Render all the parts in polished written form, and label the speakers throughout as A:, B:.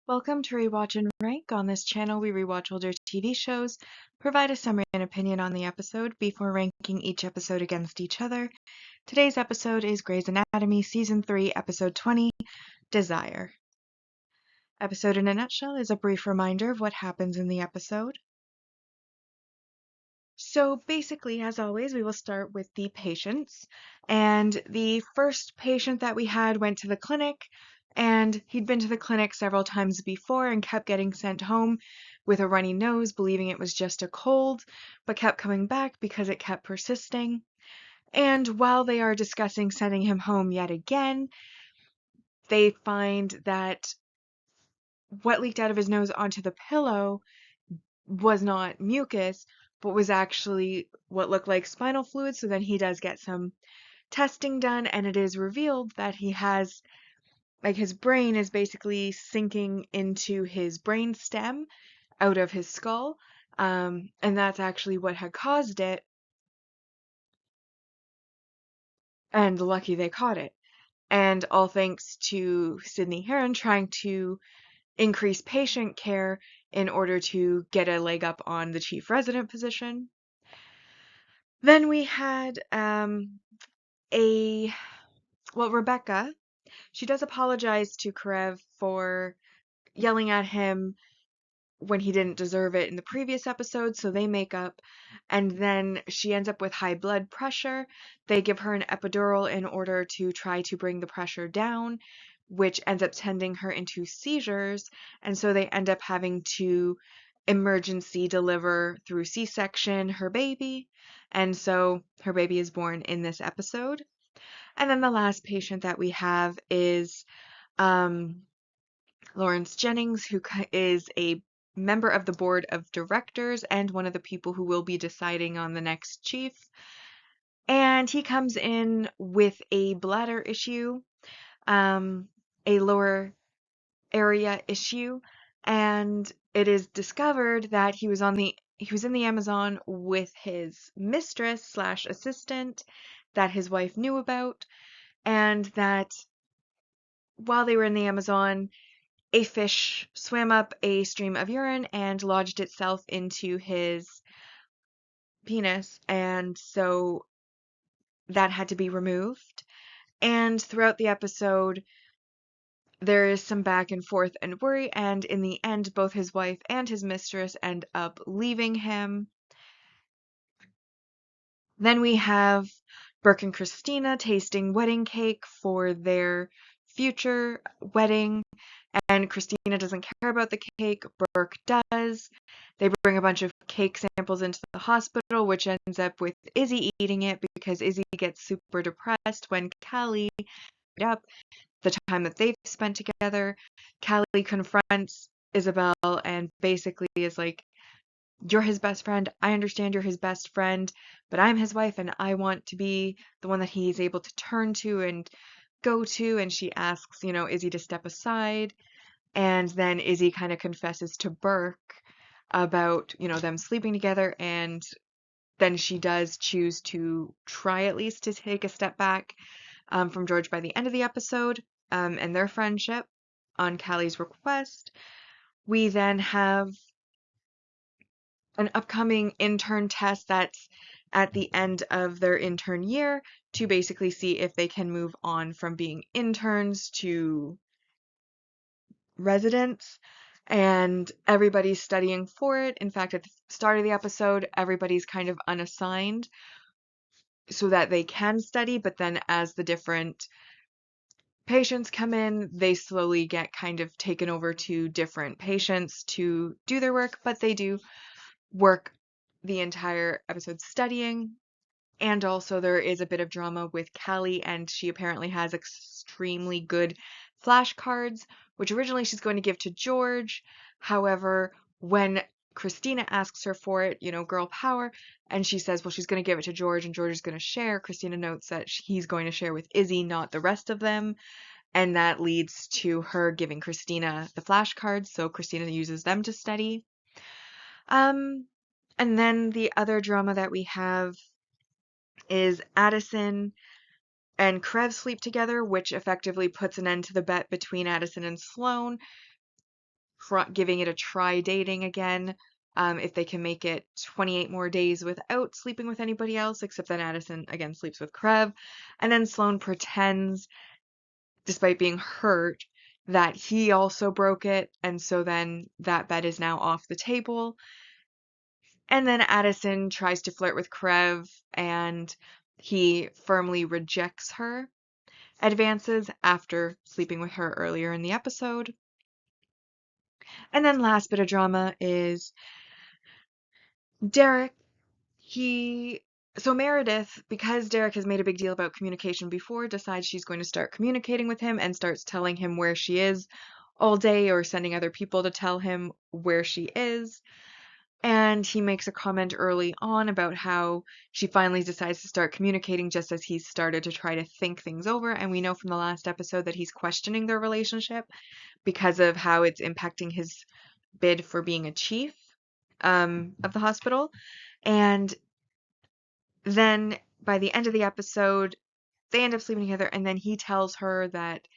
A: Welcome to Rewatch and Rank. On this channel, we rewatch older TV shows, provide a summary and opinion on the episode before ranking each episode against each other. Today's episode is Grey's Anatomy Season 3, Episode 20, Desire. Episode in a nutshell is a brief reminder of what happens in the episode. So basically, as always, we will start with the patients. And the first patient that we had went to the clinic, and he'd been to the clinic several times before and kept getting sent home with a runny nose, believing it was just a cold, but kept coming back because it kept persisting. And while they are discussing sending him home yet again, they find that what leaked out of his nose onto the pillow was not mucus, but was actually what looked like spinal fluid. So then he does get some testing done, and it is revealed that he has, like, his brain is basically sinking into his brain stem out of his skull. And that's actually what had caused it. And lucky they caught it. And all thanks to Sydney Heron trying to increase patient care in order to get a leg up on the chief resident position. Then we had Rebecca. She does apologize to Karev for yelling at him when he didn't deserve it in the previous episode, so they make up. And then she ends up with high blood pressure. They give her an epidural in order to try to bring the pressure down, which ends up sending her into seizures. And so they end up having to emergency deliver through C-section her baby. And so her baby is born in this episode. And then the last patient that we have is Lawrence Jennings, who is a member of the board of directors and one of the people who will be deciding on the next chief. And he comes in with a bladder issue, a lower area issue, and it is discovered that he was in the Amazon with his mistress slash assistant that his wife knew about, and that while they were in the Amazon, a fish swam up a stream of urine and lodged itself into his penis, and so that had to be removed. And throughout the episode, there is some back and forth and worry, and in the end, both his wife and his mistress end up leaving him. Then we have Burke and Christina tasting wedding cake for their future wedding, and Christina doesn't care about the cake, Burke does. They bring a bunch of cake samples into the hospital, which ends up with Izzy eating it because Izzy gets super depressed when Callie up the time that they've spent together. Callie confronts Isabel and basically is like, "You're his best friend. I understand you're his best friend, but I'm his wife and I want to be the one that he's able to turn to and go to." And she asks, Izzy to step aside. And then Izzy kind of confesses to Burke about, them sleeping together. And then she does choose to try at least to take a step back from George by the end of the episode and their friendship on Callie's request. We then have an upcoming intern test that's at the end of their intern year to basically see if they can move on from being interns to residents, and everybody's studying for it. In fact, at the start of the episode, everybody's kind of unassigned so that they can study, but then as the different patients come in, they slowly get kind of taken over to different patients to do their work, but they do work the entire episode studying. And also there is a bit of drama with Callie, and she apparently has extremely good flashcards, which originally she's going to give to George. However, when Christina asks her for it, girl power, and she says, well, she's going to give it to George and George is going to share, Christina notes that he's going to share with Izzy, not the rest of them. And that leads to her giving Christina the flashcards, so Christina uses them to study. And then the other drama that we have is Addison and Karev sleep together, which effectively puts an end to the bet between Addison and Sloane. giving it a try dating again. If they can make it 28 more days without sleeping with anybody else, except then Addison again sleeps with Krev. And then Sloane pretends, despite being hurt, that he also broke it. And so then that bet is now off the table. And then Addison tries to flirt with Krev and he firmly rejects her advances after sleeping with her earlier in the episode. And then last bit of drama is Derek. So Meredith, because Derek has made a big deal about communication before, decides she's going to start communicating with him and starts telling him where she is all day or sending other people to tell him where she is. And he makes a comment early on about how she finally decides to start communicating just as he's started to try to think things over. And we know from the last episode that he's questioning their relationship because of how it's impacting his bid for being a chief of the hospital. And then by the end of the episode, they end up sleeping together. And then he tells her that,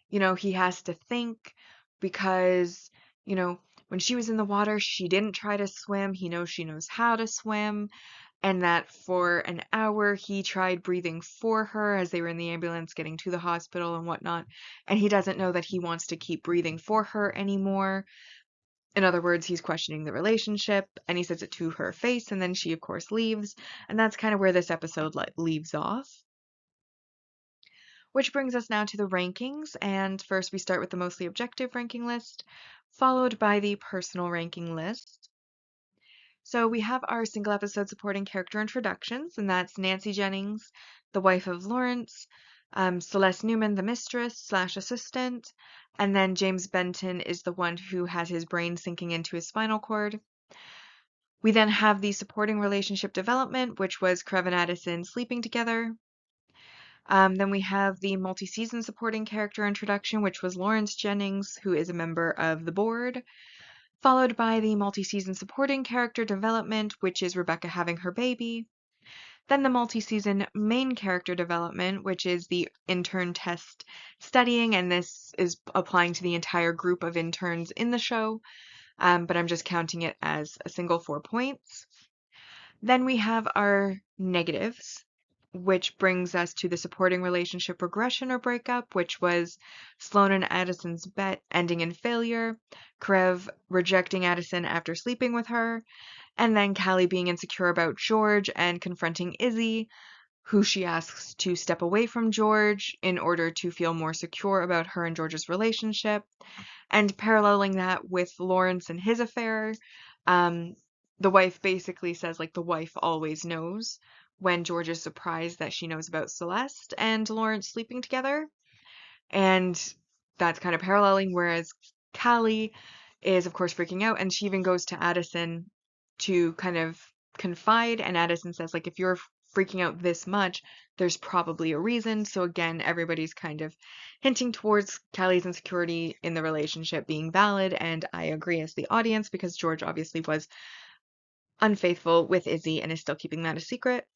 A: he has to think because, when she was in the water, she didn't try to swim. He knows she knows how to swim. And that for an hour, he tried breathing for her as they were in the ambulance getting to the hospital and whatnot. And he doesn't know that he wants to keep breathing for her anymore. In other words, he's questioning the relationship and he says it to her face. And then she, of course, leaves. And that's kind of where this episode leaves off. Which brings us now to the rankings, and first we start with the mostly objective ranking list, followed by the personal ranking list. So we have our single episode supporting character introductions, and that's Nancy Jennings, the wife of Lawrence, Celeste Newman, the mistress/assistant, and then James Benton is the one who has his brain sinking into his spinal cord. We then have the supporting relationship development, which was Krev and Addison sleeping together. Then we have the multi-season supporting character introduction, which was Lawrence Jennings, who is a member of the board, followed by the multi-season supporting character development, which is Rebecca having her baby. Then the multi-season main character development, which is the intern test studying, and this is applying to the entire group of interns in the show, but I'm just counting it as a single 4 points. Then we have our negatives, which brings us to the supporting relationship regression or breakup, which was Sloane and Addison's bet ending in failure, Krev rejecting Addison after sleeping with her, and then Callie being insecure about George and confronting Izzy, who she asks to step away from George in order to feel more secure about her and George's relationship, and paralleling that with Lawrence and his affair. The wife basically says, the wife always knows, when George is surprised that she knows about Celeste and Lawrence sleeping together. And that's kind of paralleling, whereas Callie is, of course, freaking out, and she even goes to Addison to kind of confide, and Addison says, if you're freaking out this much, there's probably a reason. So again, everybody's kind of hinting towards Callie's insecurity in the relationship being valid, and I agree as the audience, because George obviously was unfaithful with Izzy and is still keeping that a secret.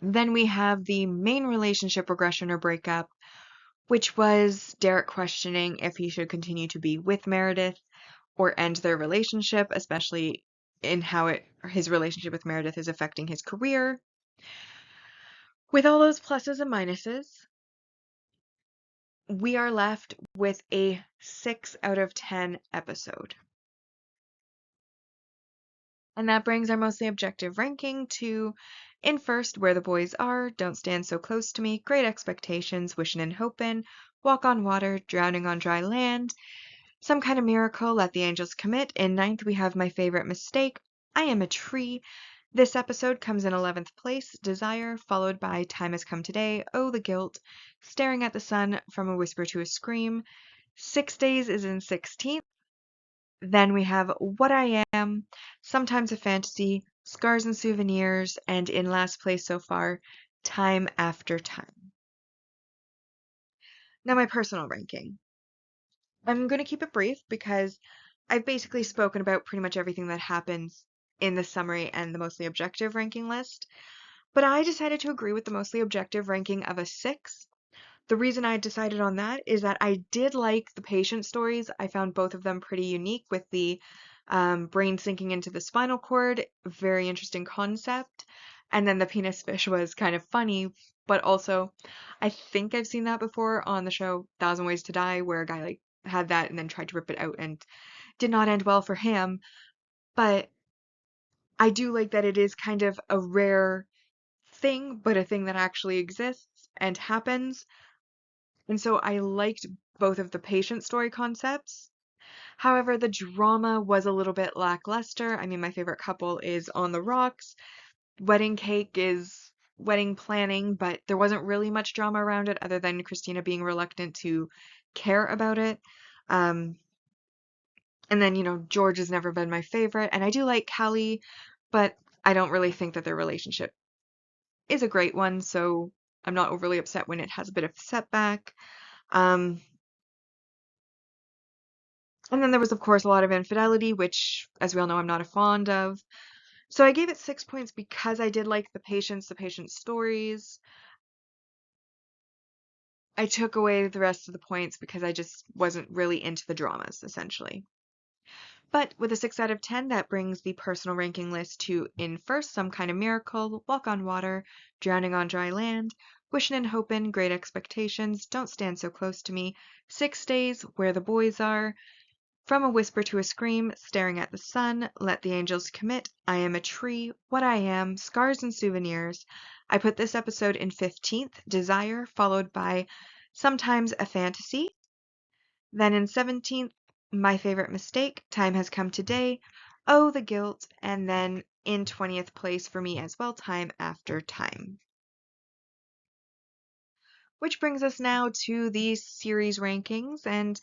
A: Then we have the main relationship regression or breakup, which was Derek questioning if he should continue to be with Meredith or end their relationship, especially in how his relationship with Meredith is affecting his career. With all those pluses and minuses, we are left with a 6 out of 10 episode. And that brings our mostly objective ranking to in first, Where the Boys Are, Don't Stand So Close to Me, Great Expectations, Wishin' and Hopin', Walk on Water, Drowning on Dry Land, Some Kind of Miracle, Let the Angels Commit. In ninth, we have My Favorite Mistake, I Am a Tree. This episode comes in 11th place, Desire, followed by Time Has Come Today, Oh the Guilt, Staring at the Sun, From a Whisper to a Scream. 6 Days is in 16th. Then we have What I Am, Sometimes a Fantasy, Scars and Souvenirs, and in last place so far, Time After Time. Now my personal ranking. I'm going to keep it brief because I've basically spoken about pretty much everything that happens in the summary and the mostly objective ranking list, but I decided to agree with the mostly objective ranking of a 6. The reason I decided on that is that I did like the patient stories. I found both of them pretty unique with the brain sinking into the spinal cord, very interesting concept. And then the penis fish was kind of funny, but also I think I've seen that before on the show Thousand Ways to Die, where a guy like had that and then tried to rip it out and did not end well for him. But I do like that it is kind of a rare thing, but a thing that actually exists and happens. And so I liked both of the patient story concepts. However, the drama was a little bit lackluster. I mean, my favorite couple is on the rocks. Wedding cake is wedding planning, but there wasn't really much drama around it other than Christina being reluctant to care about it. Um, and then, George has never been my favorite. And I do like Callie, but I don't really think that their relationship is a great one. So I'm not overly upset when it has a bit of a setback. Um, And then there was, of course, a lot of infidelity, which, as we all know, I'm not a fond of. So I gave it 6 points because I did like the patient stories. I took away the rest of the points because I just wasn't really into the dramas, essentially. But with a 6 out of 10, that brings the personal ranking list to In First, Some Kind of Miracle, Walk on Water, Drowning on Dry Land, Wishin' and Hopin', Great Expectations, Don't Stand So Close to Me, 6 Days, Where the Boys Are, From a Whisper to a Scream, Staring at the Sun, Let the Angels Commit, I Am a Tree, What I Am, Scars and Souvenirs. I put this episode in 15th, Desire, followed by Sometimes a Fantasy. Then in 17th, My Favorite Mistake, Time Has Come Today, Oh, the Guilt, and then in 20th place for me as well, Time After Time. Which brings us now to the series rankings, and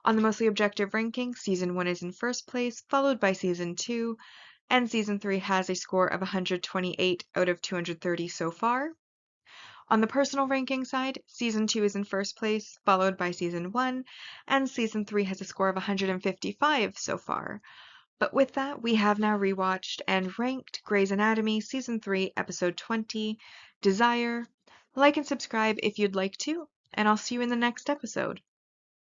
A: on the mostly objective ranking, Season 1 is in first place, followed by Season 2, and Season 3 has a score of 128 out of 230 so far. On the personal ranking side, Season 2 is in first place, followed by Season 1, and Season 3 has a score of 155 so far. But with that, we have now rewatched and ranked Grey's Anatomy Season 3, Episode 20, Desire. Like and subscribe if you'd like to, and I'll see you in the next episode.